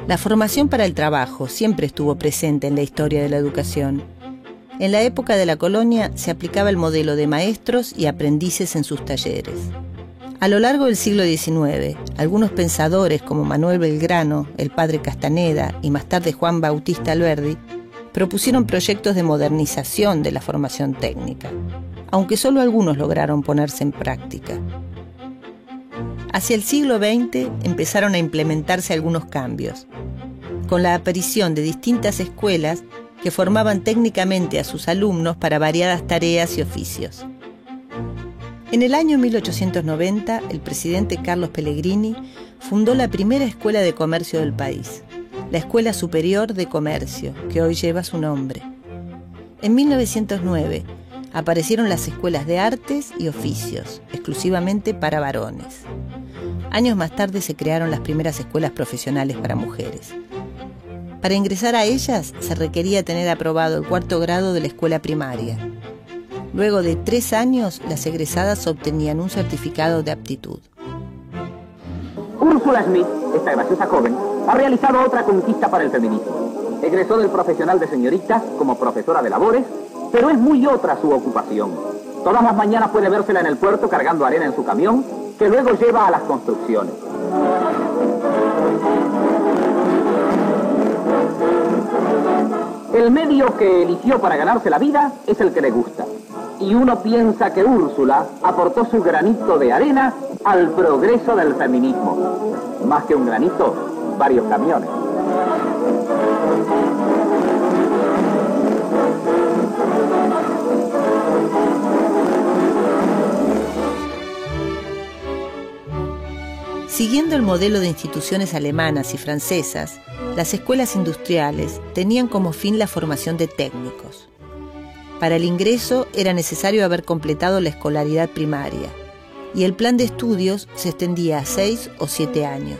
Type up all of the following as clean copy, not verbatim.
La formación para el trabajo siempre estuvo presente en la historia de la educación. En la época de la colonia se aplicaba el modelo de maestros y aprendices en sus talleres. A lo largo del siglo XIX, algunos pensadores como Manuel Belgrano, el padre Castaneda y más tarde Juan Bautista Alberdi propusieron proyectos de modernización de la formación técnica, aunque solo algunos lograron ponerse en práctica. Hacia el siglo XX empezaron a implementarse algunos cambios, con la aparición de distintas escuelas que formaban técnicamente a sus alumnos para variadas tareas y oficios. En el año 1890, el presidente Carlos Pellegrini fundó la primera escuela de comercio del país, la Escuela Superior de Comercio, que hoy lleva su nombre. En 1909 aparecieron las escuelas de artes y oficios, exclusivamente para varones. Años más tarde se crearon las primeras escuelas profesionales para mujeres. Para ingresar a ellas se requería tener aprobado el 4º grado de la escuela primaria. Luego de 3 años, las egresadas obtenían un certificado de aptitud. Úrsula Smith, esta graciosa joven, ha realizado otra conquista para el feminismo. Egresó del profesional de señoritas como profesora de labores, pero es muy otra su ocupación. Todas las mañanas puede vérsela en el puerto cargando arena en su camión, que luego lleva a las construcciones. El medio que eligió para ganarse la vida es el que le gusta. Y uno piensa que Úrsula aportó su granito de arena al progreso del feminismo. Más que un granito, varios camiones. Siguiendo el modelo de instituciones alemanas y francesas, las escuelas industriales tenían como fin la formación de técnicos. Para el ingreso era necesario haber completado la escolaridad primaria, y el plan de estudios se extendía a 6 o 7 años.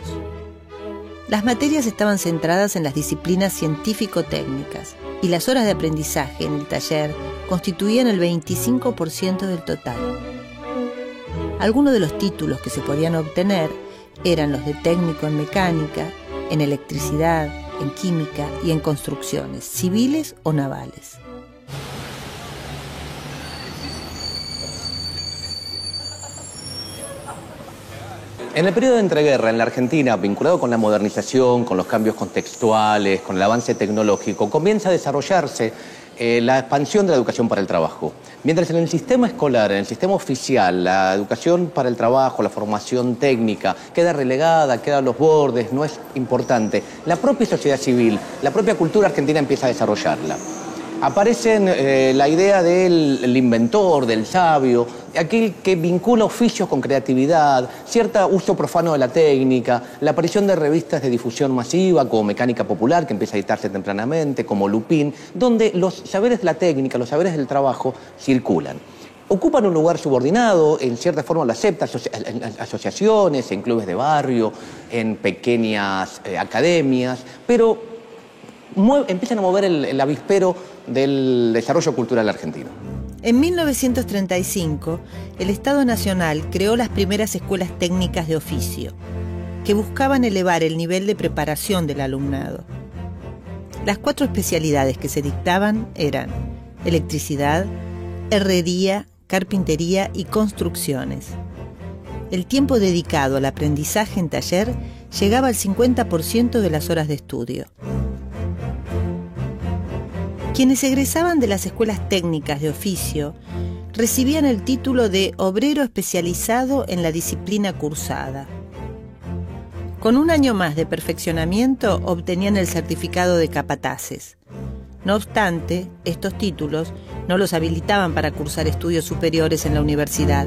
Las materias estaban centradas en las disciplinas científico-técnicas, y las horas de aprendizaje en el taller constituían el 25% del total. Algunos de los títulos que se podían obtener eran los de técnico en mecánica, en electricidad, en química y en construcciones, civiles o navales. En el periodo de entreguerra en la Argentina, vinculado con la modernización, con los cambios contextuales, con el avance tecnológico, comienza a desarrollarse la expansión de la educación para el trabajo. Mientras en el sistema escolar, en el sistema oficial, la educación para el trabajo, la formación técnica, queda relegada, queda a los bordes, no es importante, la propia sociedad civil, la propia cultura argentina empieza a desarrollarla. Aparecen la idea del inventor, del sabio, aquel que vincula oficios con creatividad, cierto uso profano de la técnica, la aparición de revistas de difusión masiva como Mecánica Popular, que empieza a editarse tempranamente, como Lupin, donde los saberes de la técnica, los saberes del trabajo circulan. Ocupan un lugar subordinado, en cierta forma lo aceptan en asociaciones, en clubes de barrio, en pequeñas academias, pero empiezan a mover el avispero del desarrollo cultural argentino. En 1935, el Estado Nacional creó las primeras escuelas técnicas de oficio, que buscaban elevar el nivel de preparación del alumnado. Las 4 especialidades que se dictaban eran electricidad, herrería, carpintería y construcciones. El tiempo dedicado al aprendizaje en taller llegaba al 50% de las horas de estudio. Quienes egresaban de las escuelas técnicas de oficio recibían el título de obrero especializado en la disciplina cursada. Con un año más de perfeccionamiento obtenían el certificado de capataces. No obstante, estos títulos no los habilitaban para cursar estudios superiores en la universidad.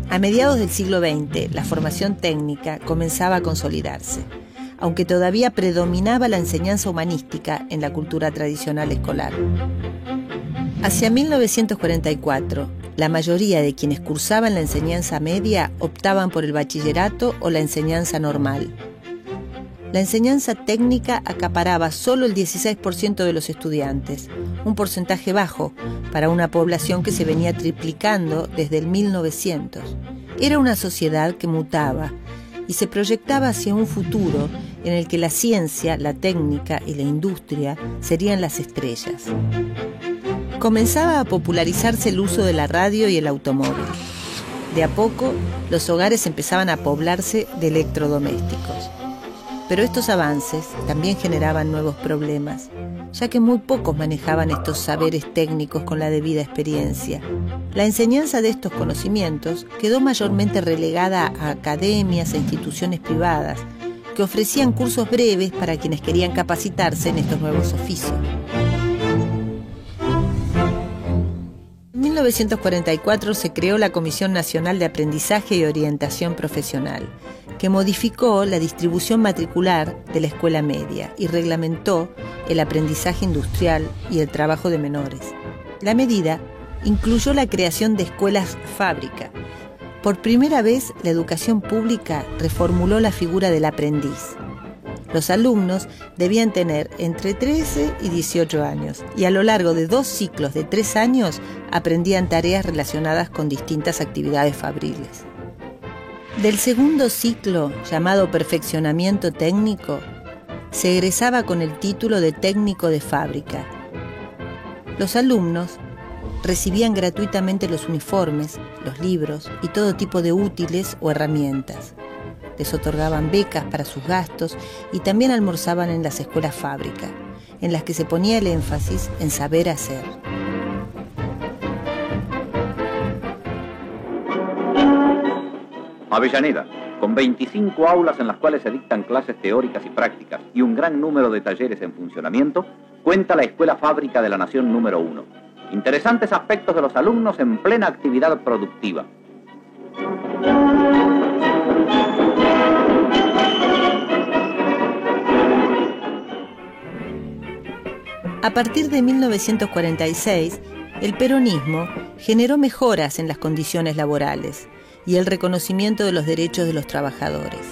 A mediados del siglo XX, la formación técnica comenzaba a consolidarse, aunque todavía predominaba la enseñanza humanística en la cultura tradicional escolar. Hacia 1944, la mayoría de quienes cursaban la enseñanza media optaban por el bachillerato o la enseñanza normal. La enseñanza técnica acaparaba solo el 16% de los estudiantes, un porcentaje bajo para una población que se venía triplicando desde el 1900. Era una sociedad que mutaba y se proyectaba hacia un futuro en el que la ciencia, la técnica y la industria serían las estrellas. Comenzaba a popularizarse el uso de la radio y el automóvil. De a poco, los hogares empezaban a poblarse de electrodomésticos. Pero estos avances también generaban nuevos problemas, ya que muy pocos manejaban estos saberes técnicos con la debida experiencia. La enseñanza de estos conocimientos quedó mayormente relegada a academias e instituciones privadas, que ofrecían cursos breves para quienes querían capacitarse en estos nuevos oficios. En 1944 se creó la Comisión Nacional de Aprendizaje y Orientación Profesional, que modificó la distribución matricular de la escuela media y reglamentó el aprendizaje industrial y el trabajo de menores. La medida incluyó la creación de escuelas fábrica. Por primera vez, la educación pública reformuló la figura del aprendiz. Los alumnos debían tener entre 13 y 18 años y a lo largo de 2 ciclos de 3 años aprendían tareas relacionadas con distintas actividades fabriles. Del segundo ciclo, llamado perfeccionamiento técnico, se egresaba con el título de técnico de fábrica. Los alumnos recibían gratuitamente los uniformes, los libros y todo tipo de útiles o herramientas. Les otorgaban becas para sus gastos y también almorzaban en las escuelas fábrica, en las que se ponía el énfasis en saber hacer. Avellaneda, con 25 aulas en las cuales se dictan clases teóricas y prácticas y un gran número de talleres en funcionamiento, cuenta la Escuela Fábrica de la Nación número 1. Interesantes aspectos de los alumnos en plena actividad productiva. A partir de 1946, el peronismo generó mejoras en las condiciones laborales y el reconocimiento de los derechos de los trabajadores.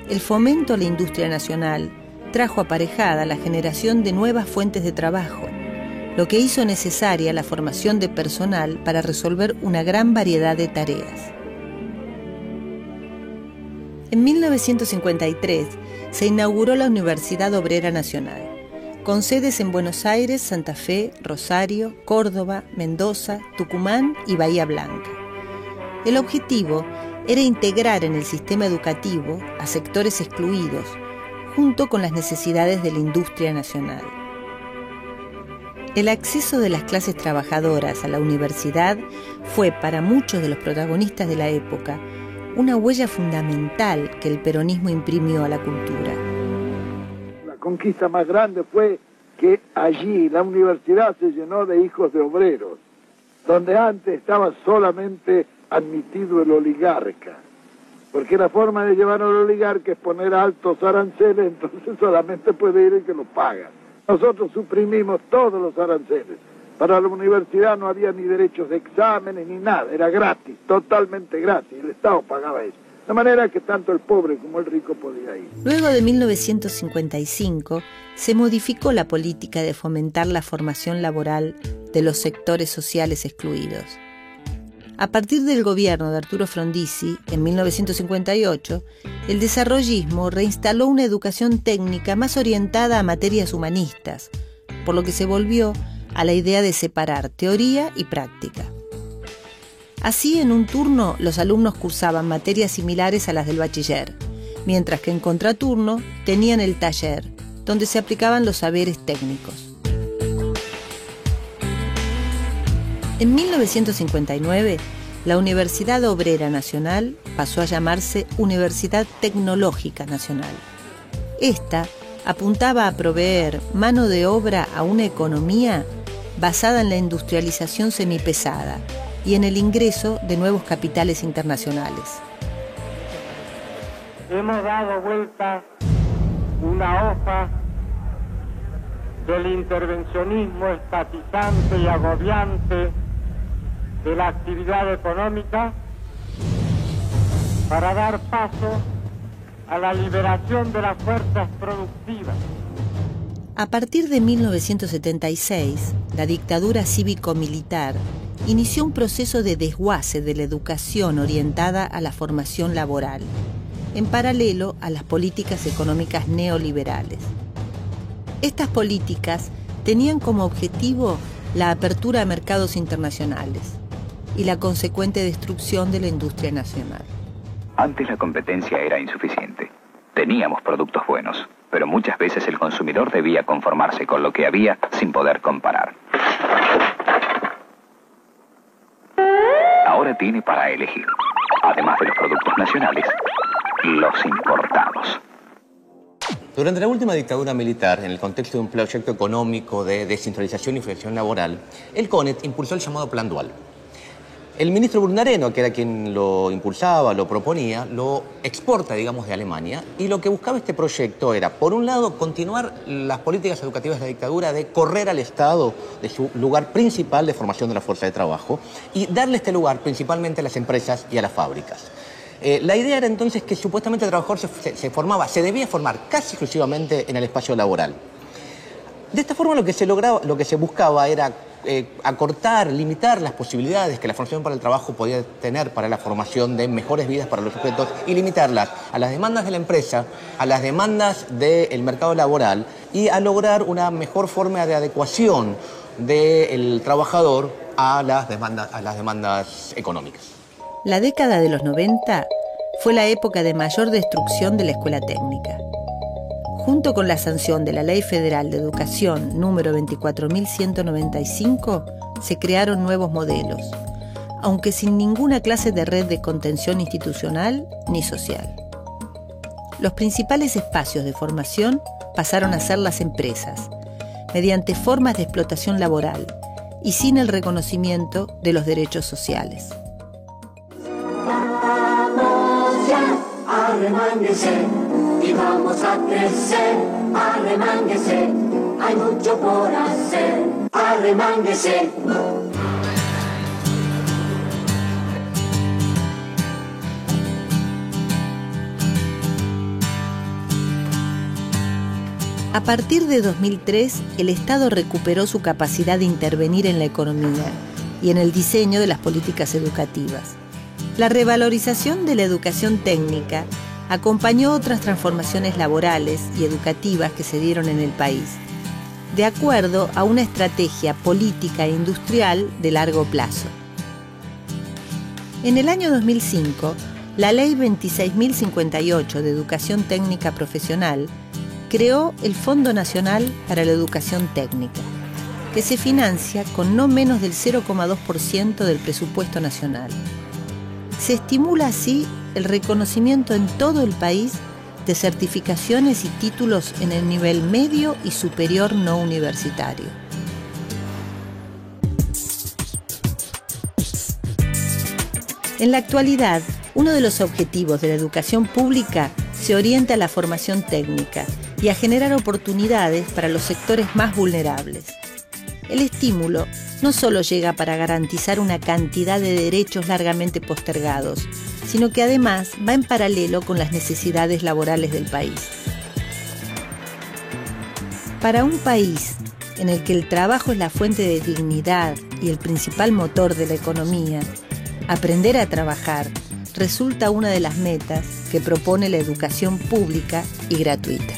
El fomento a la industria nacional trajo aparejada la generación de nuevas fuentes de trabajo, lo que hizo necesaria la formación de personal para resolver una gran variedad de tareas. En 1953 se inauguró la Universidad Obrera Nacional, con sedes en Buenos Aires, Santa Fe, Rosario, Córdoba, Mendoza, Tucumán y Bahía Blanca. El objetivo era integrar en el sistema educativo a sectores excluidos, junto con las necesidades de la industria nacional. El acceso de las clases trabajadoras a la universidad fue para muchos de los protagonistas de la época una huella fundamental que el peronismo imprimió a la cultura. La conquista más grande fue que allí la universidad se llenó de hijos de obreros, donde antes estaba solamente admitido el oligarca, porque la forma de llevar al oligarca es poner altos aranceles, entonces solamente puede ir el que lo paga. Nosotros suprimimos todos los aranceles. Para la universidad no había ni derechos de exámenes ni nada, era gratis, totalmente gratis, el Estado pagaba eso. De manera que tanto el pobre como el rico podía ir. Luego de 1955 se modificó la política de fomentar la formación laboral de los sectores sociales excluidos. A partir del gobierno de Arturo Frondizi, en 1958, el desarrollismo reinstaló una educación técnica más orientada a materias humanistas, por lo que se volvió a la idea de separar teoría y práctica. Así, en un turno, los alumnos cursaban materias similares a las del bachiller, mientras que en contraturno tenían el taller, donde se aplicaban los saberes técnicos. En 1959, la Universidad Obrera Nacional pasó a llamarse Universidad Tecnológica Nacional. Esta apuntaba a proveer mano de obra a una economía basada en la industrialización semipesada y en el ingreso de nuevos capitales internacionales. Hemos dado vuelta una hoja del intervencionismo estatizante y agobiante de la actividad económica para dar paso a la liberación de las fuerzas productivas. A partir de 1976, la dictadura cívico-militar inició un proceso de desguace de la educación orientada a la formación laboral en paralelo a las políticas económicas neoliberales. Estas políticas tenían como objetivo la apertura a mercados internacionales y la consecuente destrucción de la industria nacional. Antes la competencia era insuficiente. Teníamos productos buenos, pero muchas veces el consumidor debía conformarse con lo que había sin poder comparar. Ahora tiene para elegir, además de los productos nacionales, los importados. Durante la última dictadura militar, en el contexto de un proyecto económico de descentralización y flexión laboral, el CONET impulsó el llamado Plan Dual. El ministro Brunareno, que era quien lo impulsaba, lo proponía, lo exporta, digamos, de Alemania, y lo que buscaba este proyecto era, por un lado, continuar las políticas educativas de la dictadura de correr al Estado de su lugar principal de formación de la fuerza de trabajo y darle este lugar principalmente a las empresas y a las fábricas. La idea era entonces que supuestamente el trabajador se debía formar casi exclusivamente en el espacio laboral. De esta forma lo que se buscaba era acortar, limitar las posibilidades que la formación para el trabajo podía tener para la formación de mejores vidas para los sujetos y limitarlas a las demandas de la empresa, a las demandas del mercado laboral y a lograr una mejor forma de adecuación del trabajador a las demandas económicas. La década de los 90 fue la época de mayor destrucción de la escuela técnica. Junto con la sanción de la Ley Federal de Educación número 24.195, se crearon nuevos modelos, aunque sin ninguna clase de red de contención institucional ni social. Los principales espacios de formación pasaron a ser las empresas, mediante formas de explotación laboral y sin el reconocimiento de los derechos sociales. Arremánguese y vamos a crecer, arremánguese, hay mucho por hacer, arremánguese. A partir de 2003, el Estado recuperó su capacidad de intervenir en la economía y en el diseño de las políticas educativas. La revalorización de la educación técnica acompañó otras transformaciones laborales y educativas que se dieron en el país, de acuerdo a una estrategia política e industrial de largo plazo. En el año 2005, la Ley 26.058 de Educación Técnica Profesional creó el Fondo Nacional para la Educación Técnica, que se financia con no menos del 0,2% del presupuesto nacional. Se estimula así el reconocimiento en todo el país de certificaciones y títulos en el nivel medio y superior no universitario. En la actualidad, uno de los objetivos de la educación pública se orienta a la formación técnica y a generar oportunidades para los sectores más vulnerables. El estímulo no solo llega para garantizar una cantidad de derechos largamente postergados, sino que además va en paralelo con las necesidades laborales del país. Para un país en el que el trabajo es la fuente de dignidad y el principal motor de la economía, aprender a trabajar resulta una de las metas que propone la educación pública y gratuita.